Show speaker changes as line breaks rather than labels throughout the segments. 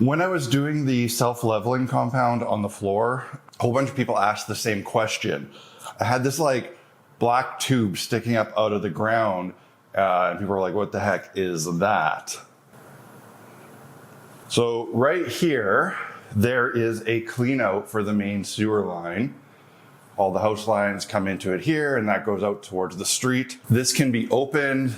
When I was doing the self-leveling compound on the floor, a whole bunch of people asked the same question. I had this like black tube sticking up out of the ground, and people were like, what the heck is that? So right here, there is a clean out for the main sewer line. All the house lines come into it here, and that goes out towards the street. This can be opened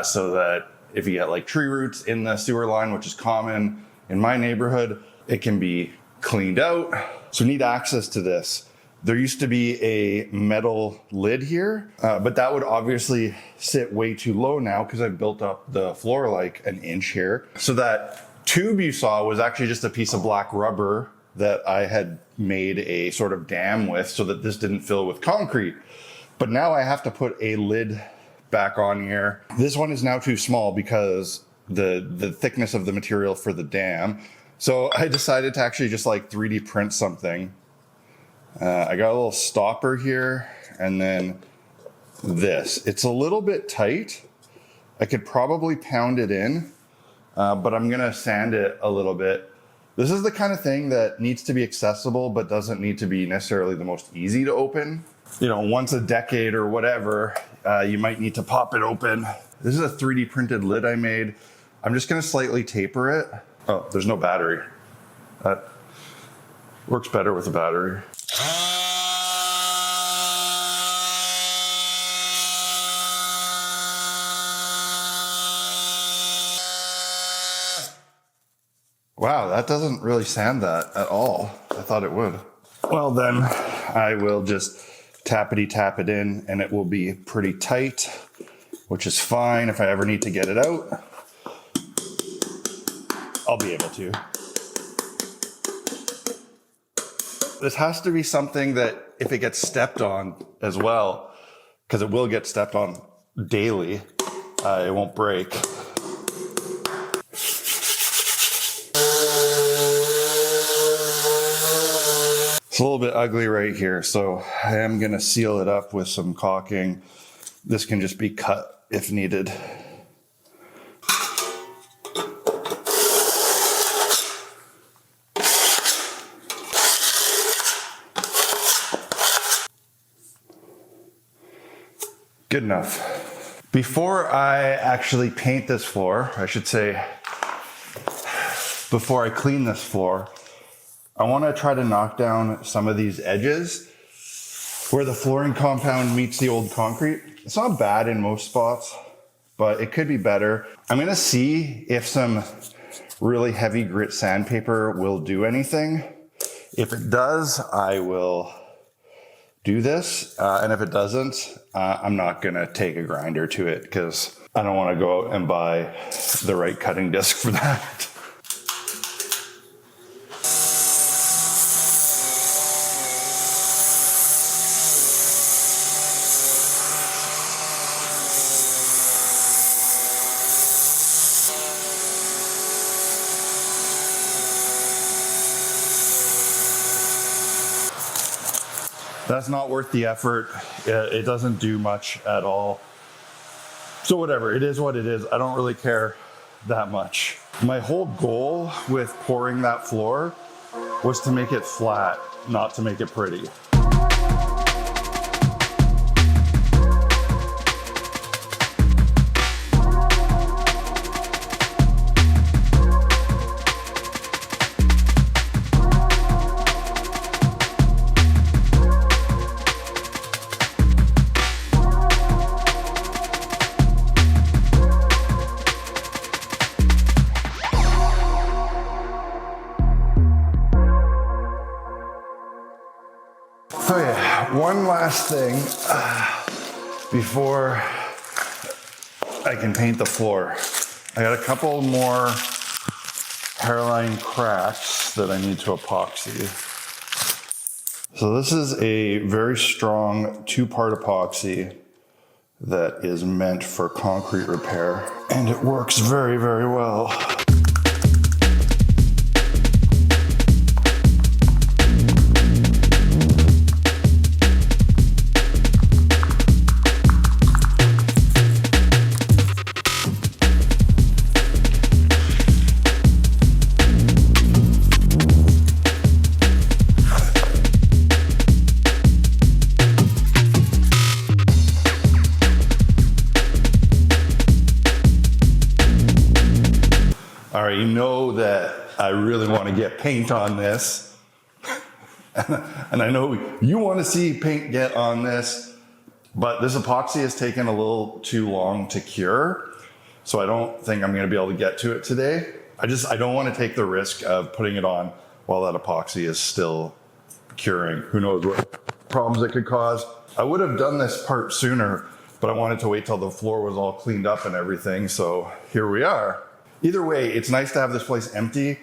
so that if you get like tree roots in the sewer line, which is common in my neighborhood, it can be cleaned out. So we need access to this. There used to be a metal lid here, but that would obviously sit way too low now because I've built up the floor like an inch here. So that tube you saw was actually just a piece of black rubber that I had made a sort of dam with so that this didn't fill with concrete. But now I have to put a lid back on here. This one is now too small because the thickness of the material for the dam. So I decided to actually just like 3D print something. I got a little stopper here and then this. It's a little bit tight. I could probably pound it in, but I'm gonna sand it a little bit. This is the kind of thing that needs to be accessible, but doesn't need to be necessarily the most easy to open. You know, once a decade or whatever, you might need to pop it open. This is a 3D printed lid I made. I'm just gonna slightly taper it. Oh, there's no battery. That works better with a battery. Wow, that doesn't really sand that at all. I thought it would. Well then, I will just tappity tap it in and it will be pretty tight, which is fine. If I ever need to get it out, I'll be able to. This has to be something that if it gets stepped on as well, because it will get stepped on daily, it won't break. It's a little bit ugly right here, so I am gonna seal it up with some caulking. This can just be cut if needed. Good enough. Before I actually paint this floor, I should say, before I clean this floor, I want to try to knock down some of these edges where the flooring compound meets the old concrete. It's not bad in most spots, but it could be better. I'm going to see if some really heavy grit sandpaper will do anything. If it does, I will do this. And if it doesn't, I'm not going to take a grinder to it because I don't want to go out and buy the right cutting disc for that. That's not worth the effort. It doesn't do much at all. So whatever, it is what it is. I don't really care that much. My whole goal with pouring that floor was to make it flat, not to make it pretty. So yeah, one last thing before I can paint the floor. I got a couple more hairline cracks that I need to epoxy. So this is a very strong 2-part epoxy that is meant for concrete repair, and it works very, very well. that I really want to get paint on this. And I know you want to see paint get on this, but this epoxy has taken a little too long to cure. So I don't think I'm going to be able to get to it today. I don't want to take the risk of putting it on while that epoxy is still curing. Who knows what problems it could cause. I would have done this part sooner, but I wanted to wait till the floor was all cleaned up and everything. So here we are. Either way, it's nice to have this place empty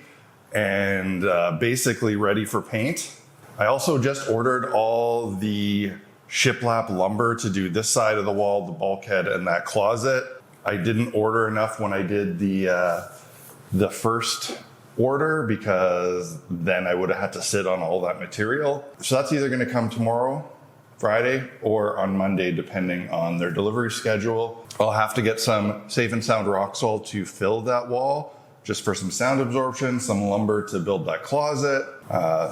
and basically ready for paint. I also just ordered all the shiplap lumber to do this side of the wall, the bulkhead, and that closet. I didn't order enough when I did the first order because then I would have had to sit on all that material. So that's either going to come tomorrow, Friday, or on Monday, depending on their delivery schedule. I'll have to get some Safe and Sound rock salt to fill that wall, just for some sound absorption, some lumber to build that closet,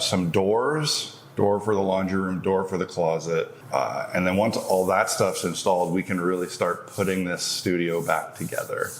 some doors, door for the laundry room, door for the closet. And then once all that stuff's installed, we can really start putting this studio back together.